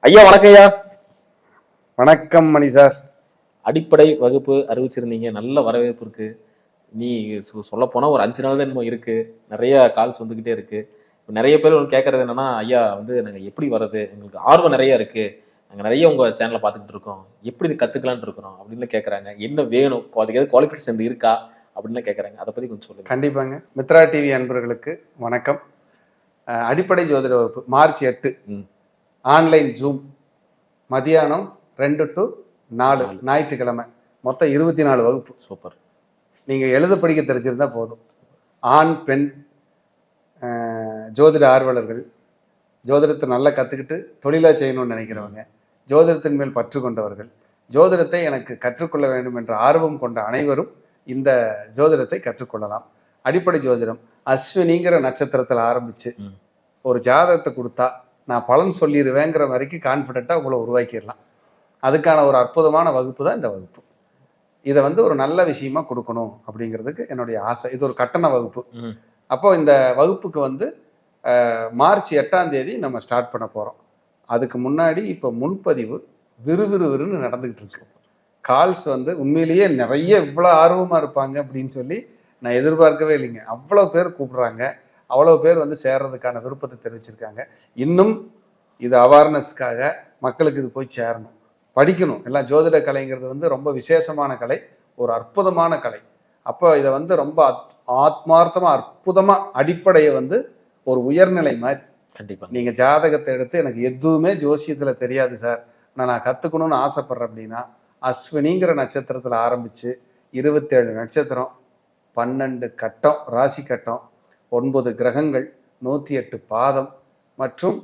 ஐயா வணக்கம் ஐயா. வணக்கம் மணி சார். அடிப்படை வகுப்பு அறிவிச்சிருந்தீங்க, நல்ல வரவேற்பு இருக்கு. நீ சொல்ல போனா ஒரு 5 நாள் தான் இன்னும் இருக்கு. நிறைய கால்ஸ் வந்துகிட்டே இருக்கு. நிறைய பேர் கேட்கறது என்னன்னா, ஐயா வந்து நாங்க எப்படி வர்றது, எங்களுக்கு ஆர்வம் நிறைய இருக்கு, நாங்க நிறைய உங்க சேனலை பார்த்துக்கிட்டு இருக்கோம், எப்படி இது கத்துக்கலான்னு இருக்கிறோம் அப்படின்னு கேட்கறாங்க. என்ன வேணும், அதுக்கு எதாவது குவாலிஃபிகேஷன் இருக்கா அப்படின்னு கேட்கறாங்க. அதை பத்தி கொஞ்சம் சொல்லுங்க. கண்டிப்பாங்க. மித்ரா டிவி அன்பர்களுக்கு வணக்கம். அடிப்படை ஜோதிட வகுப்பு மார்ச் 8 ஆன்லைன் ஜூம் மதியானம் 2 to 4 ஞாயிற்றுக்கிழமை, மொத்தம் 24 வகுப்பு. சூப்பர். நீங்கள் எழுத படிக்க தெரிஞ்சிருந்தா போதும். ஆண் பெண் ஜோதிட ஆர்வலர்கள், ஜோதிடத்தை நல்லா கற்றுக்கிட்டு தொழிலாக செய்யணும்னு நினைக்கிறவங்க, ஜோதிடத்தின் மேல் பற்று கொண்டவர்கள், ஜோதிடத்தை எனக்கு கற்றுக்கொள்ள வேண்டும் என்ற ஆர்வம் கொண்ட அனைவரும் இந்த ஜோதிடத்தை கற்றுக்கொள்ளலாம். அடிப்படை ஜோதிடம் அஸ்வினிங்கிற நட்சத்திரத்தில் ஆரம்பித்து ஒரு ஜாதகத்தை கொடுத்தா நான் பலன் சொல்லிடுவேங்கிற வரைக்கும் கான்ஃபிடென்ட்டாக உங்களை உருவாக்கிடலாம். அதுக்கான ஒரு அற்புதமான வகுப்பு தான் இந்த வகுப்பு. இதை வந்து ஒரு நல்ல விஷயமா கொடுக்கணும் அப்படிங்கிறதுக்கு என்னுடைய ஆசை. இது ஒரு கட்டண வகுப்பு. அப்போ இந்த வகுப்புக்கு வந்து மார்ச் 8ஆம் தேதி நம்ம ஸ்டார்ட் பண்ண போகிறோம். அதுக்கு முன்னாடி இப்போ முன்பதிவு விறுவிறுன்னு நடந்துகிட்டு இருக்கு. கால்ஸ் வந்து உண்மையிலேயே நிறைய இவ்வளோ ஆர்வமாக இருப்பாங்க அப்படின்னு சொல்லி நான் எதிர்பார்க்கவே இல்லைங்க. அவ்வளோ பேர் கூப்பிட்றாங்க, அவ்வளோ பேர் வந்து சேர்றதுக்கான விருப்பத்தை தெரிவிச்சிருக்காங்க. இன்னும் இது அவேர்னஸ்க்காக மக்களுக்கு இது போய் சேரணும், படிக்கணும். எல்லாம் ஜோதிட கலைங்கிறது வந்து ரொம்ப விசேஷமான கலை, ஒரு அற்புதமான கலை. அப்போ இதை வந்து ரொம்ப ஆத்மார்த்தமாக அற்புதமாக அடிப்படையை வந்து ஒரு உயர்நிலை மாதிரி. கண்டிப்பாக நீங்கள் ஜாதகத்தை எடுத்து எனக்கு எதுவுமே ஜோசியத்தில் தெரியாது சார், நான் கற்றுக்கணும்னு ஆசைப்பட்றேன் அப்படின்னா அஸ்வினிங்கிற நட்சத்திரத்தில் ஆரம்பித்து 27 நட்சத்திரம், 12 கட்டம், ராசி கட்டம், 9 கிரகங்கள், 108 பாதம் மற்றும்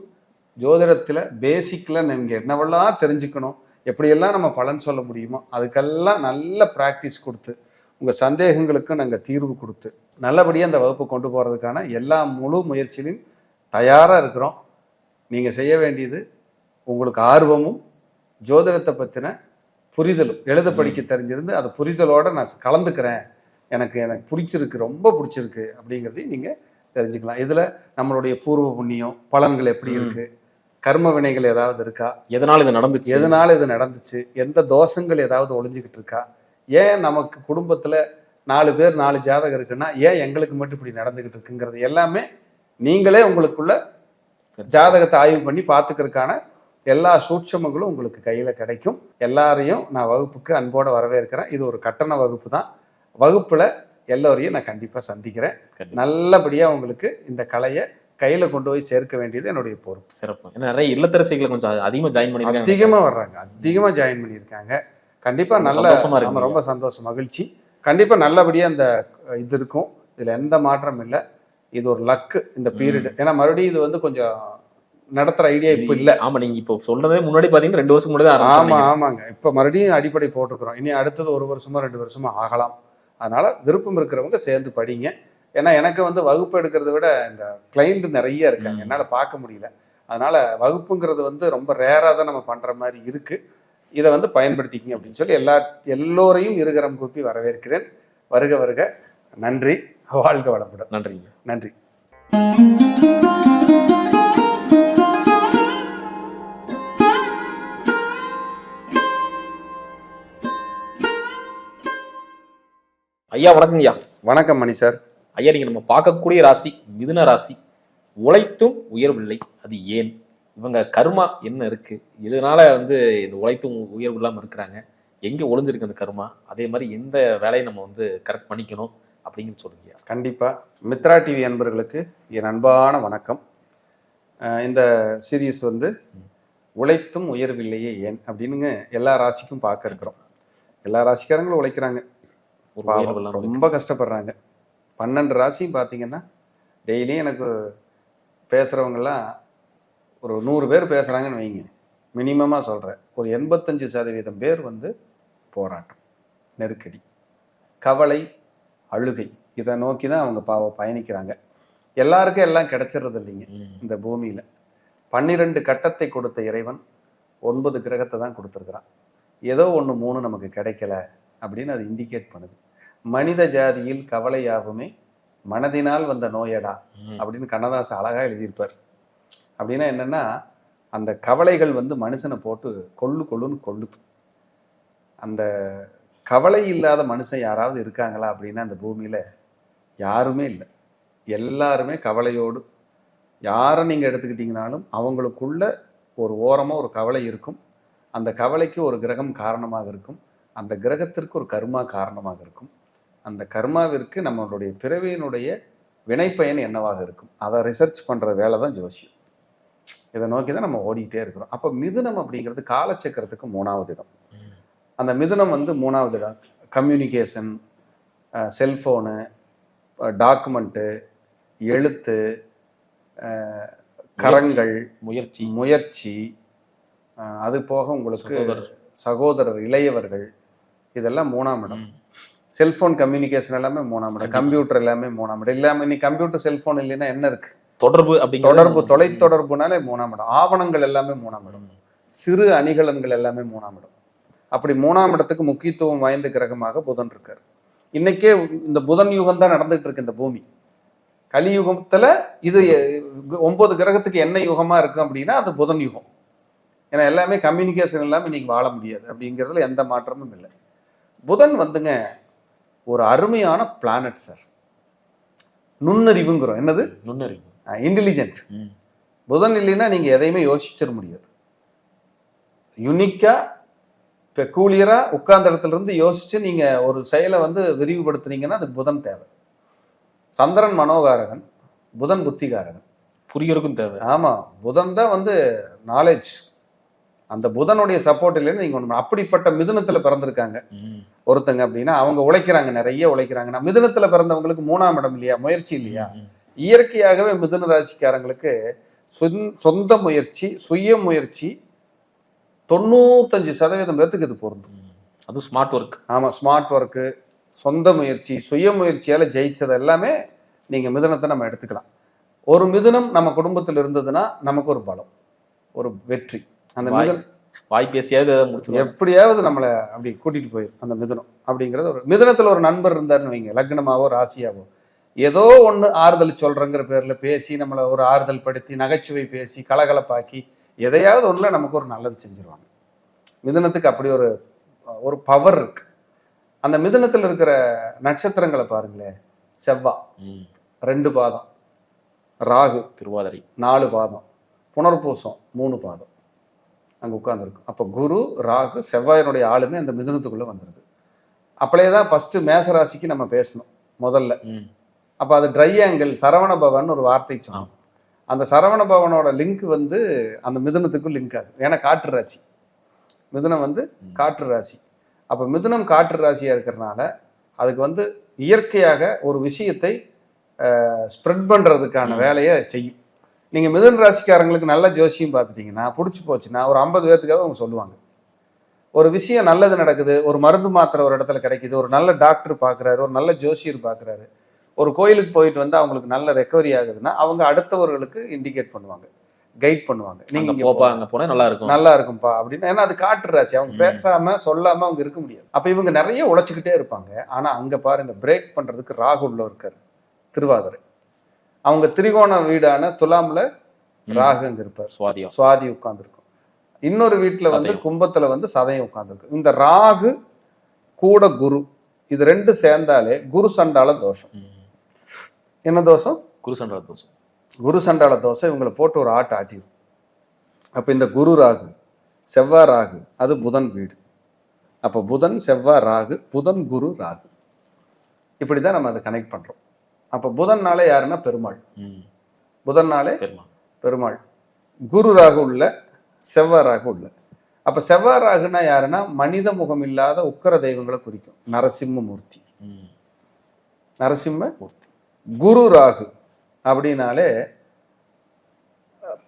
ஜோதிடத்தில் பேசிக்கில் நீங்கள் என்னவெல்லாம் தெரிஞ்சுக்கணும், எப்படியெல்லாம் நம்ம பலன் சொல்ல முடியுமோ அதுக்கெல்லாம் நல்ல ப்ராக்டிஸ் கொடுத்து உங்கள் சந்தேகங்களுக்கும் நாங்கள் தீர்வு கொடுத்து நல்லபடியாக அந்த வகுப்பு கொண்டு போகிறதுக்கான எல்லா முழு முயற்சியிலும் தயாராக இருக்கிறோம். நீங்கள் செய்ய வேண்டியது உங்களுக்கு ஆர்வமும் ஜோதிடத்தை பற்றின புரிதலும், எழுத படிக்க தெரிஞ்சிருந்து அது புரிதலோடு நான் கலந்துக்கிறேன், எனக்கு பிடிச்சிருக்கு, ரொம்ப பிடிச்சிருக்கு அப்படிங்கிறதையும் நீங்கள் தெரிஞ்சுக்கலாம். இதில் நம்மளுடைய பூர்வ புண்ணியம், பலன்கள் எப்படி இருக்குது, கர்ம வினைகள் ஏதாவது இருக்கா, எதனால் இது நடந்துச்சு, எந்த தோஷங்கள் ஏதாவது ஒளிஞ்சிக்கிட்டு இருக்கா, ஏன் நமக்கு குடும்பத்தில் 4 பேர் 4 ஜாதகம் இருக்குன்னா ஏன் எங்களுக்கு மட்டும் இப்படி நடந்துக்கிட்டு இருக்குங்கிறது எல்லாமே நீங்களே உங்களுக்குள்ள ஜாதகத்தை ஆய்வு பண்ணி பார்த்துக்கிறதுக்கான எல்லா சூட்சமங்களும் உங்களுக்கு கையில் கிடைக்கும். எல்லாரையும் நான் வகுப்புக்கு அன்போடு வரவேற்கிறேன். இது ஒரு கட்டண வகுப்பு தான். வகுப்பில் எல்லோரையும் நான் கண்டிப்பாக சந்திக்கிறேன். நல்லபடியாக உங்களுக்கு இந்த கலையை கையில் கொண்டு போய் சேர்க்க வேண்டியது என்னுடைய பொறுப்பு. சிறப்பு. நிறைய இல்லத்தரசிகளை கொஞ்சம் அதிகமாக ஜாயின் பண்ணி அதிகமாக வர்றாங்க, அதிகமாக ஜாயின் பண்ணியிருக்காங்க. கண்டிப்பாக நல்ல ரொம்ப சந்தோஷம், மகிழ்ச்சி. கண்டிப்பாக நல்லபடியாக இந்த இது இருக்கும், இதில் எந்த மாற்றம் இல்லை. இது ஒரு லக்கு இந்த பீரியடு. ஏன்னா மறுபடியும் இது வந்து கொஞ்சம் நடத்துகிற ஐடியா இப்போ இல்லை. ஆமாம், நீங்கள் இப்போ சொன்னதே முன்னாடி பார்த்தீங்கன்னா 2 வருஷம் முன்னாடி தான். ஆமாங்க. இப்போ மறுபடியும் அடிப்படை போட்டுக்கிறோம். இனி அடுத்தது 1 வருஷமோ 2 வருஷமோ ஆகலாம். அதனால் விருப்பம் இருக்கிறவங்க சேர்ந்து படிங்க. ஏன்னா எனக்கு வந்து வகுப்பு எடுக்கிறத விட இந்த கிளைண்ட் நிறைய இருக்காங்க, என்னால் பார்க்க முடியல. அதனால் வகுப்புங்கிறது வந்து ரொம்ப ரேராக தான் நம்ம பண்ணுற மாதிரி இருக்குது. இதை வந்து பயன்படுத்திக்கிங்க அப்படின்னு சொல்லி எல்லோரையும் இருகரம் கூப்பி வரவேற்கிறேன். வருக வருக. நன்றி. வாழ்க வளமுடன். நன்றிங்க. நன்றி. ஐயா வணக்கம். ஐயா வணக்கம் மணி சார். ஐயா, நீங்க நம்ம பார்க்கக்கூடிய ராசி மிதுன ராசி. உழைத்தும் உயர்வில்லை, அது ஏன்? இவங்க கர்மா என்ன இருக்கு, இதனால வந்து இந்த உழைத்தும் உயர்வு இல்லாமல் இருக்கிறாங்க? எங்கே ஒளிஞ்சிருக்கு அந்த கர்மா? அதே மாதிரி எந்த வேலையை நம்ம வந்து கரெக்ட் பண்ணிக்கணும் அப்படிங்கிறது சொல்லுங்க. கண்டிப்பாக. மித்ரா டிவி அன்பர்களுக்கு என் அன்பான வணக்கம். இந்த சீரீஸ் வந்து உழைத்தும் உயர்வில்லையே ஏன் அப்படின்னுங்க எல்லா ராசிக்கும் பார்க்க இருக்கிறோம். எல்லா ராசிக்காரங்களும் உழைக்கிறாங்க, ரொம்ப கஷ்டப்படுறாங்க. 12 ராசியும் பார்த்தீங்கன்னா டெய்லியும் எனக்கு பேசுகிறவங்கெல்லாம் ஒரு 100 பேர் பேசுகிறாங்கன்னு வைங்க, மினிமமாக சொல்கிறேன், ஒரு 85% பேர் வந்து போராட்டம், நெருக்கடி, கவலை, அழுகை, இதை நோக்கி தான் அவங்க பயணிக்கிறாங்க. எல்லாருக்கும் எல்லாம் கிடைச்சிடுறது இல்லைங்க இந்த பூமியில். 12 கட்டத்தை கொடுத்த இறைவன் 9 கிரகத்தை தான் கொடுத்துருக்குறான். ஏதோ 1 3 நமக்கு கிடைக்கல அப்படின்னு அது இண்டிகேட் பண்ணுது. மனித ஜாதியில் கவலையாகவுமே மனதினால் வந்த நோயடா அப்படின்னு கண்ணதாசன் அழகாக எழுதியிருப்பார். அப்படின்னா என்னென்னா, அந்த கவலைகள் வந்து மனுஷனை போட்டு கொள்ளுன்னு கொள்ளுது. அந்த கவலை இல்லாத மனுஷன் யாராவது இருக்காங்களா அப்படின்னா அந்த பூமியில யாருமே இல்லை. எல்லாருமே கவலையோடு, யாரை நீங்க எடுத்துக்கிட்டீங்கனாலும் அவங்களுக்குள்ள ஒரு ஓரமா ஒரு கவலை இருக்கும். அந்த கவலைக்கு ஒரு கிரகம் காரணமாக இருக்கும். அந்த கிரகத்திற்கு ஒரு கர்மா காரணமாக இருக்கும். அந்த கர்மாவிற்கு நம்மளுடைய பிறவியினுடைய வினைப்பயன் என்னவாக இருக்கும், அதை ரிசர்ச் பண்ற வேலை தான் ஜோசியம். இதை நோக்கி தான் நம்ம ஓடிக்கிட்டே இருக்கிறோம். அப்போ மிதுனம் அப்படிங்கிறது காலச்சக்கரத்துக்கு 3வது இடம். அந்த மிதுனம் வந்து 3வது இடம். கம்யூனிகேஷன், செல்ஃபோனு, டாக்குமெண்ட்டு, எழுத்து, கரங்கள், முயற்சி, அது போக உங்களுக்கு சகோதரர், இளையவர்கள், இதெல்லாம் 3ஆம் இடம். செல்போன் கம்யூனிகேஷன் எல்லாமே 3ஆம் இடம். கம்ப்யூட்டர் எல்லாமே 3ஆம் இடம். இல்லாம இன்னைக்கு கம்ப்யூட்டர் செல்போன் இல்லைன்னா என்ன இருக்கு? தொடர்பு, தொலைத்தொடர்புனாலே 3ஆம் இடம். ஆவணங்கள் எல்லாமே 3ஆம் இடம். சிறு அணிகலன்கள் எல்லாமே 3ஆம் இடம். அப்படி 3ஆம் இடத்துக்கு முக்கியத்துவம் வாய்ந்த கிரகமாக புதன் இருக்காரு. இன்னைக்கே இந்த புதன் யுகம் தான் நடந்துட்டு இருக்கு இந்த பூமி. கலியுகத்துல இது 9 கிரகத்துக்கு என்ன யுகமா இருக்கு அப்படின்னா அது புதன் யுகம். ஏன்னா எல்லாமே கம்யூனிகேஷன் இல்லாமல் இன்னைக்கு வாழ முடியாது அப்படிங்கிறதுல எந்த மாற்றமும் இல்லை. புதன் வந்துங்க ஒரு அருமையான பிளானட் சார். நுண்ணறிவுங்கிறோம். என்னது? நுண்ணறிவு, இன்டெலிஜென்ட். புதன் இல்லைன்னா நீங்க எதையுமே யோசிச்சிட முடியாது. யுனிக்கா பெக்கூலியரா உட்கார்ந்த இடத்துல இருந்து யோசிச்சு நீங்க ஒரு செயலை வந்து விரிவுபடுத்துனீங்கன்னா அதுக்கு புதன் தேவை. சந்திரன் மனோகாரகன், புதன் புத்திகாரகன். புரியறதுக்கும் தேவை. ஆமா, புதன் தான் வந்து நாலேஜ். அந்த புதனுடைய சப்போர்ட் இல்லைன்னு நீங்க ஒண்ணு. அப்படிப்பட்ட மிதுனத்துல பிறந்திருக்காங்க ஒருத்தங்க அப்படின்னா அவங்க உழைக்கிறாங்க, நிறைய உழைக்கிறாங்க. நான் மிதுனத்துல பிறந்தவங்களுக்கு 3ஆம் இடம் இல்லையா, முயற்சி இல்லையா? இயற்கையாகவே மிதுன ராசிக்காரங்களுக்கு சொந்த முயற்சி, சுய முயற்சி 95% பேர்த்துக்கு இது பொருந்தும். அது ஸ்மார்ட் ஒர்க். ஆமா, ஸ்மார்ட் ஒர்க்கு, சொந்த முயற்சி, சுய முயற்சியால ஜெயிச்சது எல்லாமே நீங்க மிதுனத்தை நம்ம எடுத்துக்கலாம். ஒரு மிதுனம் நம்ம குடும்பத்தில் இருந்ததுன்னா நமக்கு ஒரு பலம், ஒரு வெற்றி. அந்த வாய் பேசியாவது எப்படியாவது நம்மளை அப்படி கூட்டிட்டு போயிடும் அந்த மிதுனம் அப்படிங்கிறது. ஒரு மிதுனத்துல ஒரு நண்பர் இருந்தாருன்னு வைங்க, லக்னமாவோ ராசியாவோ, ஏதோ ஒண்ணு ஆறுதல் சொல்றங்கிற பேர்ல பேசி நம்மளை ஒரு ஆறுதல் படுத்தி, நகைச்சுவை பேசி, கலகலப்பாக்கி, எதையாவது ஒண்ணுல நமக்கு ஒரு நல்லது செஞ்சிருவாங்க. மிதுனத்துக்கு அப்படி ஒரு பவர் இருக்கு. அந்த மிதுனத்துல இருக்கிற நட்சத்திரங்களை பாருங்களேன். செவ்வாய் 2 பாதம், ராகு திருவாதிரை 4 பாதம், புனர்பூசம் 3 பாதம் அங்க உட்கார்ந்துருக்கும். அப்போ குரு, ராகு, செவ்வாயினுடைய ஆளுமே அந்த மிதுனத்துக்குள்ள வந்துருது. அப்படியே தான் ஃபர்ஸ்ட் மேசராசிக்கு நம்ம பேசணும் முதல்ல. அப்ப அது ட்ரையாங்கிள், சரவண பவன் ஒரு வார்த்தை சொன்னோம். அந்த சரவண பவனோட லிங்க் வந்து அந்த மிதுனத்துக்கும் லிங்க் ஆகுது. ஏன்னா காற்று ராசி, மிதுனம் வந்து காற்று ராசி. அப்ப மிதுனம் காற்று ராசியா இருக்கிறதுனால அதுக்கு வந்து இயற்கையாக ஒரு விஷயத்தை ஸ்ப்ரெட் பண்றதுக்கான வேலையை செய்யும். நீங்க மிதுன ராசிக்காரங்களுக்கு நல்ல ஜோசியம் பார்த்துட்டீங்கன்னா, பிடிச்சி போச்சுன்னா ஒரு 50 பேர்த்துக்காக அவங்க சொல்லுவாங்க. ஒரு விஷயம் நல்லது நடக்குது, ஒரு மருந்து மாத்திரை ஒரு இடத்துல கிடைக்குது, ஒரு நல்ல டாக்டர் பார்க்குறாரு, ஒரு நல்ல ஜோசியர் பார்க்குறாரு, ஒரு கோயிலுக்கு போயிட்டு வந்து அவங்களுக்கு நல்ல ரெக்கவரி ஆகுதுன்னா அவங்க அடுத்தவர்களுக்கு இண்டிகேட் பண்ணுவாங்க, கைட் பண்ணுவாங்க. நீங்க அங்க போனா நல்லா இருக்கும்பா அப்படின்னு. ஏன்னா அது காற்று ராசி, அவங்க பேசாம சொல்லாம அவங்க இருக்க முடியாது. அப்ப இவங்க நிறைய உழைச்சிக்கிட்டே இருப்பாங்க. ஆனா அங்க பாருங்க, பிரேக் பண்றதுக்கு ராகு உள்ள இருக்காரு, திருவாதிரை. அவங்க திரிகோண வீடான துலாம்ல ராகு அங்க இருப்பார், சுவாதி உட்கார்ந்துருக்கும். இன்னொரு வீட்டுல வந்து கும்பத்துல வந்து சதயம் உட்கார்ந்துருக்கு. இந்த ராகு கூட குரு, இது 2 சேர்ந்தாலே குரு சண்டால தோஷம். என்ன தோஷம்? குரு சண்டால தோஷம். குரு சண்டால தோஷம் இவங்களை போட்டு ஒரு ஆட்டிடும். அப்ப இந்த குரு ராகு, செவ்வாய் ராகு, அது புதன் வீடு. அப்ப புதன் செவ்வாய் ராகு, புதன் குரு ராகு, இப்படிதான் நம்ம அதை கனெக்ட் பண்றோம். அப்ப புதன்னாலே யாருன்னா பெருமாள். புதன்னாலே பெருமாள். குரு ராகு உள்ள, செவ்வாய் ராகு உள்ள. அப்ப செவ்வாய் ராகுனா யாருன்னா மனித முகம் இல்லாத உக்கர தெய்வங்களை குறிக்கும். நரசிம்ம மூர்த்தி, நரசிம்ம மூர்த்தி. குரு ராகு அப்படின்னாலே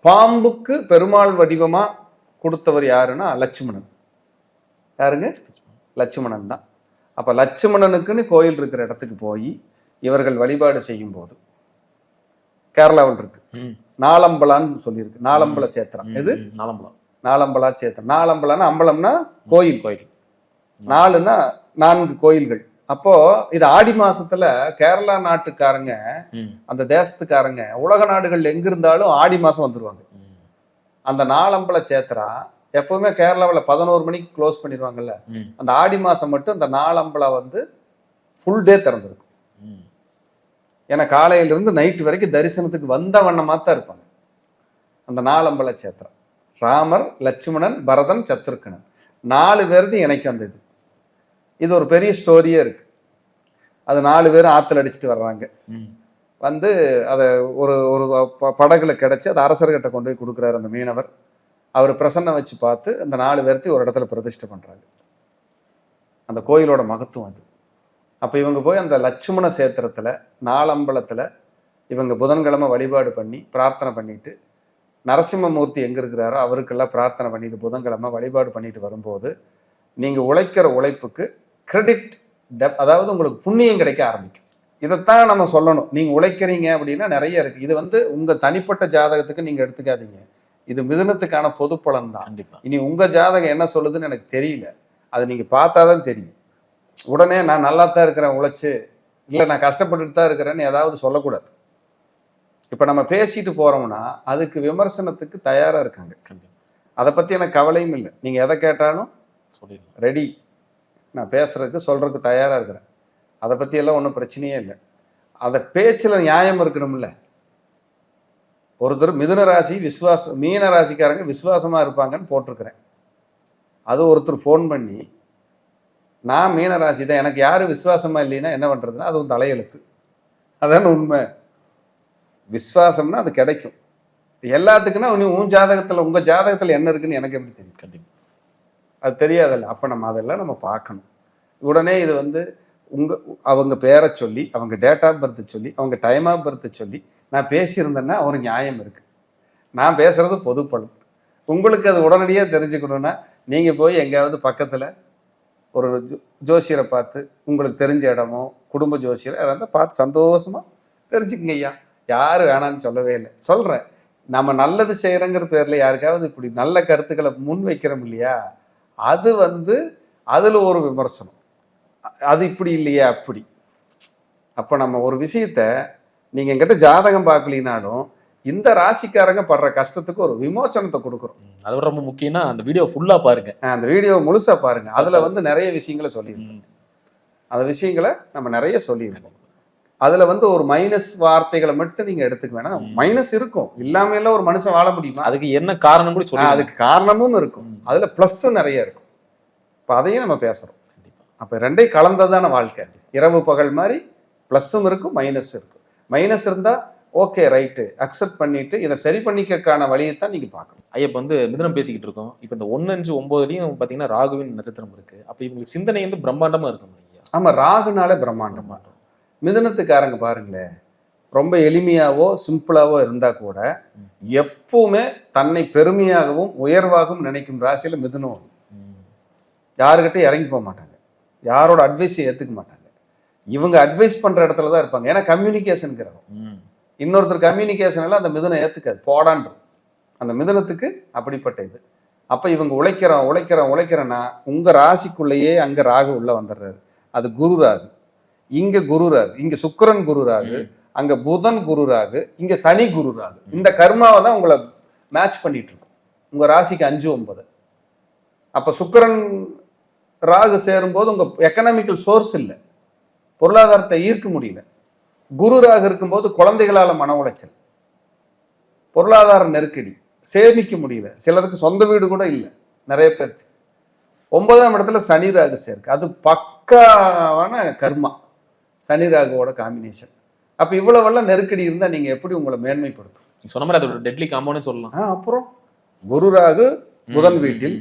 பாம்புக்கு பெருமாள் வடிவமா கொடுத்தவர் யாருன்னா லட்சுமணன். யாருங்க? லட்சுமணன் தான். அப்ப லட்சுமணனுக்குன்னு கோயில் இருக்கிற இடத்துக்கு போய் இவர்கள் வழிபாடு செய்யும் போது, கேரளாவில் இருக்கு நாலம்பலான்னு சொல்லியிருக்கு, நாலம்பல சேத்திரம். எது? நாலம்பலா சேத்திரம். நாலம்பலான்னா அம்பலம்னா கோயில், 4ன்னா 4 கோயில்கள். அப்போ இது ஆடி மாசத்துல கேரளா நாட்டுக்காரங்க, அந்த தேசத்துக்காரங்க உலக நாடுகள் எங்க இருந்தாலும் ஆடி மாசம் வந்துருவாங்க. அந்த நாலம்பல சேத்திரா எப்பவுமே கேரளாவில் 11 மணிக்கு க்ளோஸ் பண்ணிடுவாங்கல்ல, அந்த ஆடி மாசம் மட்டும் அந்த நாலம்பல வந்து ஃபுல் டே திறந்திருக்கும். ஏன்னா காலையிலிருந்து நைட்டு வரைக்கும் தரிசனத்துக்கு வந்த வண்ணமாக தான் இருப்பாங்க. அந்த நாலம்பல சேத்திரம் ராமர், லட்சுமணன், பரதன், சத்ருக்கனன் 4 பேருக்கு இணைக்கும் அந்த இது ஒரு பெரிய ஸ்டோரியே இருக்கு. அது 4 பேரும் ஆத்துல அடிச்சுட்டு வர்றாங்க, வந்து அதை ஒரு ஒரு படகுல கிடைச்சி அதை அரசர்கிட்ட கொண்டு போய் கொடுக்குறாரு அந்த மீனவர். அவர் பிரசன்னம் வச்சு பார்த்து அந்த 4 பேர்த்தையும் ஒரு இடத்துல பிரதிஷ்டை பண்றாங்க. அந்த கோயிலோட மகத்துவம் அது. அப்போ இவங்க போய் அந்த லட்சுமண சேத்திரத்துல நாலம்பலத்துல இவங்க புதன்கிழமை வழிபாடு பண்ணி பிரார்த்தனை பண்ணிட்டு, நரசிம்மமூர்த்தி எங்க இருக்கிறாரோ அவருக்கெல்லாம் பிரார்த்தனை பண்ணிட்டு புதன்கிழமை வழிபாடு பண்ணிட்டு வரும்போது நீங்க உழைக்கிற உழைப்புக்கு கிரெடிட் அதாவது உங்களுக்கு புண்ணியம் கிடைக்க ஆரம்பிக்கும். இதைத்தான் நம்ம சொல்லணும். நீங்க உழைக்கிறீங்க அப்படின்னா நிறைய இருக்கு. இது வந்து உங்க தனிப்பட்ட ஜாதகத்துக்கு நீங்க எடுத்துக்காதீங்க, இது மிதுனத்துக்கான பொது பலன் தான். இனி உங்க ஜாதகம் என்ன சொல்லுதுன்னு எனக்கு தெரியல, அது நீங்க பார்த்தாதான் தெரியும். உடனே நான் நல்லா தான் இருக்கிறேன் உழைச்சு, இல்லை நான் கஷ்டப்பட்டுட்டு தான் இருக்கிறேன்னு ஏதாவது சொல்லக்கூடாது. இப்போ நம்ம பேசிட்டு போறோம்னா அதுக்கு விமர்சனத்துக்கு தயாரா இருக்காங்க. அதை பத்தி எனக்கு கவலையும் இல்லை. நீங்க எதை கேட்டாலும் ரெடி, நான் பேசுறதுக்கு சொல்றதுக்கு தயாரா இருக்கிறேன். அதை பத்தி எல்லாம் ஒன்றும் பிரச்சனையே இல்லை. அதை பேச்சுல நியாயம் இருக்கணும்ல. ஒருத்தர் மிதுன ராசி மீன ராசிக்காரங்க விசுவாசமா இருப்பாங்கன்னு போட்டிருக்கிறேன். அது ஒருத்தர் ஃபோன் பண்ணி நான் மீன ராசி தான், எனக்கு யாரும் விசுவாசமா இல்லைன்னா என்ன பண்றதுன்னா அது ஒரு தலையெழுத்து. அதான உண்மை. விசுவாசம்னா அது கிடைக்கும் எல்லாத்துக்குன்னா. உன் ஜாதகத்துல உங்க ஜாதகத்துல என்ன இருக்குன்னு எனக்கு எப்படி தெரியும்? கண்டிப்பா அது தெரியாதல்ல. அப்ப நம்ம அதெல்லாம் நம்ம பார்க்கணும். உடனே இது வந்து அவங்க பேரை சொல்லி, அவங்க டேட் ஆஃப் பர்த் சொல்லி, அவங்க டைம் ஆஃப் பர்த் சொல்லி நான் பேசியிருந்தேன்னா ஒரு நியாயம் இருக்கு. நான் பேசுறது பொது பலன். உங்களுக்கு அது உடனடியாக தெரிஞ்சுக்கணும்னா நீங்க போய் எங்கேயாவது பக்கத்துல ஒரு ஜோசியரை பார்த்து, உங்களுக்கு தெரிஞ்ச இடமோ குடும்ப ஜோசியரை இருந்தால் பார்த்து சந்தோஷமா தெரிஞ்சுக்குங்க. ஐயா யாரு வேணான்னு சொல்லவே இல்லை, சொல்றேன். நம்ம நல்லது செய்யறங்கிற பேர்ல யாருக்காவது இப்படி நல்ல கருத்துக்களை முன் வைக்கிறோம் இல்லையா, அது வந்து அதுல ஒரு விமர்சனம். அது இப்படி இல்லையா அப்படி. அப்ப நம்ம ஒரு விஷயத்த நீங்க என்கிட்ட ஜாதகம் பார்க்கலினாலும் இந்த ராசிக்காரங்க படுற கஷ்டத்துக்கு ஒரு விமோச்சனத்தை கொடுக்குறோம். அது ரொம்ப முக்கியம்னா அந்த வீடியோ ஃபுல்லா பாருங்க, அந்த வீடியோ முழுசா பாருங்க. அதுல வந்து நிறைய விஷயங்களை சொல்லியிருக்கோம். அந்த விஷயங்களை நம்ம நிறைய சொல்லியிருக்கோம். அதுல வந்து ஒரு மைனஸ் வார்த்தைகளை மட்டும் நீங்க எடுத்துக்க வேணாம். மைனஸ் இருக்கும், இல்லாம எல்லாம் ஒரு மனுஷன் வாழ முடியுமா? அதுக்கு என்ன காரணம் கூட சொல்லி, அதுக்கு காரணமும் இருக்கும், அதுல பிளஸும் நிறைய இருக்கும். இப்ப அதையும் நம்ம பேசுறோம். அப்ப ரெண்டையும் கலந்ததான வாழ்க்கை. இரவு பகல் மாதிரி பிளஸும் இருக்கும் மைனஸ் இருக்கும். மைனஸ் இருந்தா ஓகே ரைட்டு அக்செப்ட் பண்ணிட்டு இதை சரி பண்ணிக்கான வழியை தான் நீங்க பார்க்கணும். ஐயா இப்போ வந்து மிதுனம் பேசிக்கிட்டு இருக்கோம். இப்போ இந்த 1, 5, 9 பாத்தீங்கன்னா ராகுவின் நட்சத்திரம் இருக்கு. அப்ப இவங்களுக்கு சிந்தனை வந்து பிரம்மாண்டமா இருக்கும். ஆமா, ராகுனாலே பிரம்மாண்டமா. மிதுனத்துக்காரங்க பாருங்களேன், ரொம்ப எளிமையாவோ சிம்பிளாவோ இருந்தா கூட எப்பவுமே தன்னை பெருமையாகவும் உயர்வாகவும் நினைக்கும் ராசியில மிதுனம். யாருக்கிட்ட இறங்கி போக மாட்டாங்க, யாரோட அட்வைஸை ஏத்துக்க மாட்டாங்க. இவங்க அட்வைஸ் பண்ற இடத்துல தான் இருப்பாங்க. ஏன்னா கம்யூனிகேஷன் கிரகம். இன்னொருத்தர் கம்யூனிகேஷன் எல்லாம் அந்த மிதுனம் ஏத்துக்காது, போடான்று. அந்த மிதுனத்துக்கு அப்படிப்பட்ட இது. அப்ப இவங்க உழைக்கிறேன்னா உங்க ராசிக்குள்ளேயே அங்க ராகு உள்ள வந்துடுறாரு. அது குரு ராகு. இங்க குரு ராகு, இங்க சுக்கிரன் குரு ராகு, அங்க புதன் குரு ராகு, இங்க சனி குரு ராகு. இந்த கர்மாவை தான் உங்களை மேட்ச் பண்ணிட்டு இருக்கும். உங்க ராசிக்கு 5, 9. அப்ப சுக்கிரன் ராகு சேரும்போது உங்க எக்கனாமிக்கல் சோர்ஸ் இல்லை, பொருளாதாரத்தை ஈர்க்க முடியல. குரு ராகு இருக்கும்போது குழந்தைகளால மன உளைச்சல், பொருளாதார நெருக்கடி, சேமிக்க முடியல. சிலருக்கு சொந்த வீடு கூட இல்லை நிறைய பேருக்கு. 9ஆம் இடத்துல சனி ராகு சேர்க்கு. அது பக்காவான கர்மா, சனி ராகுவோட காம்பினேஷன். அப்ப இவ்வளவெல்லாம் நெருக்கடி இருந்தா நீங்க எப்படி உங்களை மேன்மைப்படுத்தும்? சொன்ன மாதிரி அது ஒரு டெட்லி காம்பவுண்ட்னு சொல்லலாம். அப்புறம் குரு ராகு புதன் வீட்டில்,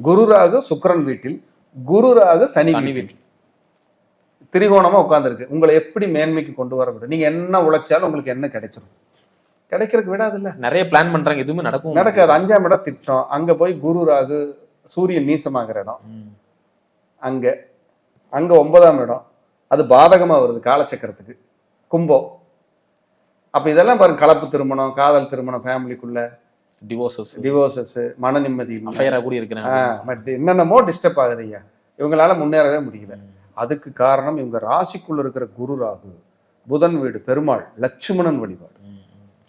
குரு ராகு சுக்கிரன் வீட்டில், குரு ராகு சனி வீட்டில் திரிகோணமா உட்கார்ந்துருக்கு. உங்களை எப்படி மேன்மைக்கு கொண்டு வர விட? நீங்க என்ன உழைச்சாலும் உங்களுக்கு என்ன கிடைச்சிடும்? கிடைக்கிறதுக்கு விடாது இல்ல. நிறைய பிளான் பண்றாங்க, எதுவுமே நடக்காது. 5ஆம் இடம் திட்டம். அங்க போய் குரு ராகு சூரியன் நீசமாகிற இடம். அங்க 9ஆம் இடம் அது பாதகமா வருது காலச்சக்கரத்துக்கு, கும்பம். அப்ப இதெல்லாம் பாருங்க, கலப்பு திருமணம், காதல் திருமணம், ஃபேமிலிக்குள்ள டிவோர்சஸ், மன நிம்மதி என்னென்னமோ டிஸ்டர்ப் ஆகுது ஐயா. இவங்களால முன்னேறவே முடியல. அதுக்கு காரணம் இவங்க ராசிக்குள்ள இருக்கிற குரு ராகு, புதன் வீடு, பெருமாள், லட்சுமணன் வழிபாடு.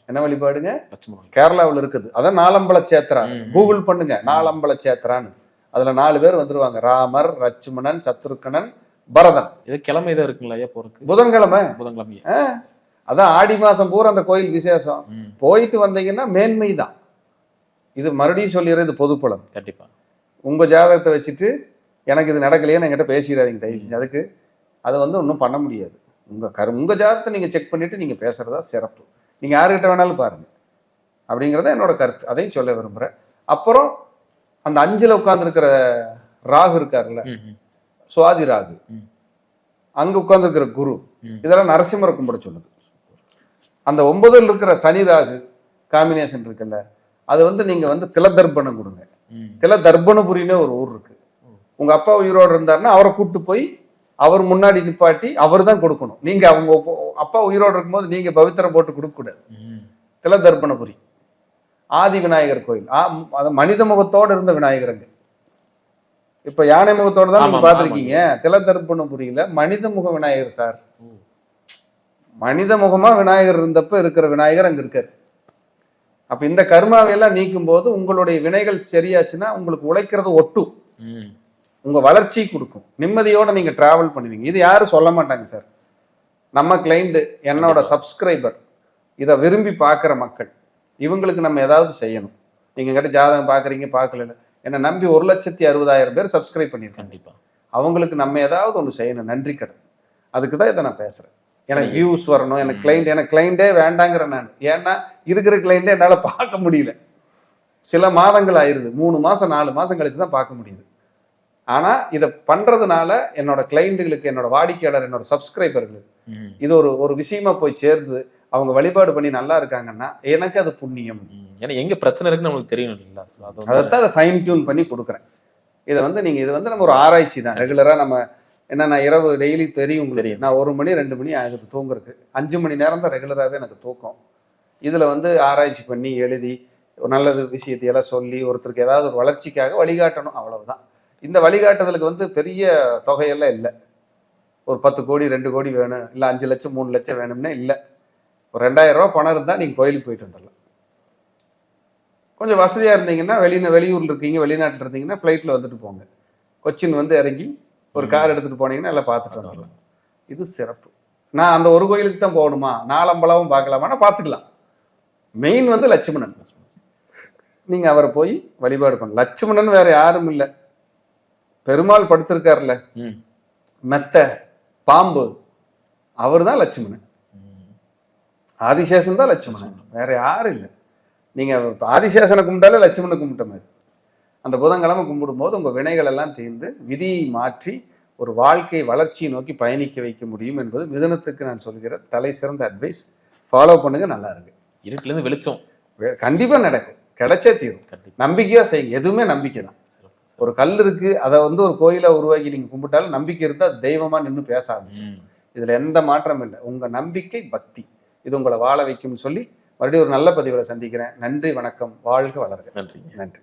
என்ன வழிபாடுங்க? லட்சுமணன். கேரளாவில் இருக்குது. அதான் நாலம்பல சேத்ரா. கூகுள் பண்ணுங்க, நாலம்பல சேத்ரான்னு. அதுல 4 பேர் வந்துருவாங்க. ராமர், லட்சுமணன், சத்ருக்கனன், பரதன். இது கிழமை தான் இருக்குங்களா ஐயா போறதுக்கு? புதன்கிழமை. புதன்கிழமை. அதான் ஆடி மாசம் பூரா அந்த கோயில் விசேஷம். போயிட்டு வந்தீங்கன்னா மேன்மை தான். இது மறுபடியும் சொல்லிடுறது பொதுப்பலம். கண்டிப்பா. உங்க ஜாதகத்தை வச்சுட்டு எனக்கு இது நடக்கலையேன்னு என்கிட்ட பேசிடாதீங்க தயவு செஞ்சு. அதுக்கு அதை வந்து ஒன்றும் பண்ண முடியாது. உங்க ஜாதகத்தை நீங்க செக் பண்ணிட்டு நீங்க பேசுறதா சிறப்பு. நீங்க யாருக்கிட்ட வேணாலும் பாருங்க அப்படிங்கிறத என்னோட கருத்து. அதையும் சொல்ல விரும்புறேன். அப்புறம் அந்த 5ல் உட்கார்ந்துருக்கிற ராகு இருக்காருல்ல, சுவாதி ராகு, அங்க உட்கார்ந்துருக்கிற குரு, இதெல்லாம் நரசிம்மரை கும்பிட சொல்லுது. அந்த 9ல் இருக்கிற சனி ராகு காம்பினேஷன் இருக்குல்ல, அது வந்து நீங்க வந்து திலதர்ப்பணம் கொடுங்க. திலதர்ப்பணபுரின்னு ஒரு ஊர் இருக்கு. உங்க அப்பா உயிரோடு இருந்தாருன்னா அவரை கூப்பிட்டு போய் அவர் முன்னாடி நிப்பாட்டி அவர் தான் கொடுக்கணும். நீங்க அவங்க அப்பா உயிரோடு இருக்கும்போது நீங்க பவித்திரம் போட்டு கொடுக்க கூடாது. திலதர்ப்பணபுரி ஆதி விநாயகர் கோயில். அது மனித முகத்தோடு இருந்த விநாயகருங்க. இப்ப யானை முகத்தோடு தான் நீங்க பாத்திருக்கீங்க. திலதர்ப்பணபுரியில மனித முக விநாயகர் சார். மனித முகமா விநாயகர் இருந்தப்ப இருக்கிற விநாயகர் அங்க இருக்காரு. அப்ப இந்த கர்மாவையெல்லாம் நீக்கும் போது உங்களுடைய வினைகள் சரியாச்சுன்னா உங்களுக்கு உழைக்கிறது ஒட்டும், உங்க வளர்ச்சி கொடுக்கும், நிம்மதியோட நீங்க டிராவல் பண்ணுவீங்க. இது யாரும் சொல்ல மாட்டாங்க சார். நம்ம கிளைண்ட், என்னோட சப்ஸ்கிரைபர், இதை விரும்பி பார்க்குற மக்கள், இவங்களுக்கு நம்ம ஏதாவது செய்யணும். நீங்க கிட்ட ஜாதகம் பார்க்குறீங்க, பார்க்கல, என்னை நம்பி 1,60,60,000 பேர் சப்ஸ்கிரைப் பண்ணியிருக்கேன். கண்டிப்பா. அவங்களுக்கு நம்ம ஏதாவது ஒன்று செய்யணும், நன்றி கடன். அதுக்கு தான் இதை நான் பேசுறேன். எனக்கு வியூஸ் வரணும், எனக்கு கிளைண்ட், எனக்கு கிளைண்டே வேண்டாங்கிறேன் நான். ஏன்னா இருக்கிற கிளைண்டே என்னால் பார்க்க முடியல. சில மாதங்கள் ஆயிருது, 3 மாசம் 4 மாசம் கழிச்சு தான் பார்க்க முடியுது. ஆனா இதை பண்றதுனால என்னோட கிளைண்ட்டுகளுக்கு, என்னோட வாடிக்கையாளர், என்னோட சப்ஸ்கிரைபர்களுக்கு இது ஒரு விஷயமா போய் சேர்ந்து அவங்க வழிபாடு பண்ணி நல்லா இருக்காங்கன்னா எனக்கு அது புண்ணியம். ஏன்னா எங்க பிரச்சனை இருக்குன்னு நம்மளுக்கு தெரியும் இல்லைங்களா? அதைத்தான் அதை ஃபைன் டியூன் பண்ணி கொடுக்குறேன். இதை வந்து நீங்க இது வந்து நம்ம ஒரு ஆராய்ச்சி தான். ரெகுலரா நம்ம என்ன, நான் இரவு டெய்லி தெரியும் உங்களுக்கு, நான் 1 மணி 2 மணி ஆகுது தூங்குறதுக்கு. 5 மணி நேரம் தான் ரெகுலராகவே எனக்கு தூக்கம். இதுல வந்து ஆராய்ச்சி பண்ணி எழுதி ஒரு நல்லது விஷயத்தையெல்லாம் சொல்லி ஒருத்தருக்கு ஏதாவது ஒரு வளர்ச்சிக்காக வழிகாட்டணும், அவ்வளவுதான். இந்த வழிகாட்டுதலுக்கு வந்து பெரிய தொகையெல்லாம் இல்லை. ஒரு 10 கோடி 2 கோடி வேணும், இல்லை 5 லட்சம் 3 லட்சம் வேணும்னா இல்லை. ஒரு 2000 ரூபா பணம் இருந்தால் நீங்கள் கோயிலுக்கு போயிட்டு வந்துடலாம். கொஞ்சம் வசதியாக இருந்தீங்கன்னா வெளியூரில் இருக்கீங்க, வெளிநாட்டில் இருந்தீங்கன்னா ஃப்ளைட்டில் வந்துட்டு போங்க. கொச்சின் வந்து இறங்கி ஒரு கார் எடுத்துகிட்டு போனீங்கன்னா எல்லாம் பார்த்துட்டு வந்துடலாம். இது சிறப்பு. நான் அந்த ஒரு கோயிலுக்கு தான் போகணுமா, நாலம்பலாவும் பார்க்கலாமான்னா பார்த்துக்கலாம். மெயின் வந்து லட்சுமணன். நீங்கள் அவரை போய் வழிபாடு பண்ணலாம். லட்சுமணன் வேற யாரும் இல்லை, பெருமாள் படுத்திருக்காருல்ல மெத்த பாம்பு, அவர் தான் லட்சுமணன். ஆதிசேஷன் தான் லட்சுமணன், வேற யாரும் இல்லை. நீங்க ஆதிசேஷனை கும்பிட்டாலே லட்சுமணனை கும்பிட்ட மாதிரி. அந்த புதன்கிழமை கும்பிடும் போது உங்க வினைகள் எல்லாம் தீர்ந்து விதியை மாற்றி ஒரு வாழ்க்கை வளர்ச்சியை நோக்கி பயணிக்க வைக்க முடியும் என்பது மிதுனத்துக்கு நான் சொல்கிற தலை சிறந்த அட்வைஸ். ஃபாலோ பண்ணுங்க, நல்லா இருக்கு. இருட்டுல இருந்து வெளிச்சம் கண்டிப்பா நடக்கும், கிடைச்சே தீரும். நம்பிக்கையா செய்யுங்க, எதுவுமே நம்பிக்கை தான். ஒரு கல் இருக்கு, அதை வந்து ஒரு கோயிலை உருவாக்கி நீங்க கும்பிட்டாலும் நம்பிக்கை இருந்தா தெய்வமா நின்று பேச ஆரம்பிச்சு. இதுல எந்த மாற்றம் இல்லை. உங்க நம்பிக்கை, பக்தி, இது உங்களை வாழ வைக்கும்னு சொல்லி மறுபடியும் ஒரு நல்ல பதிவுகளை சந்திக்கிறேன். நன்றி, வணக்கம், வாழ்க வளர்க. நன்றி. நன்றி.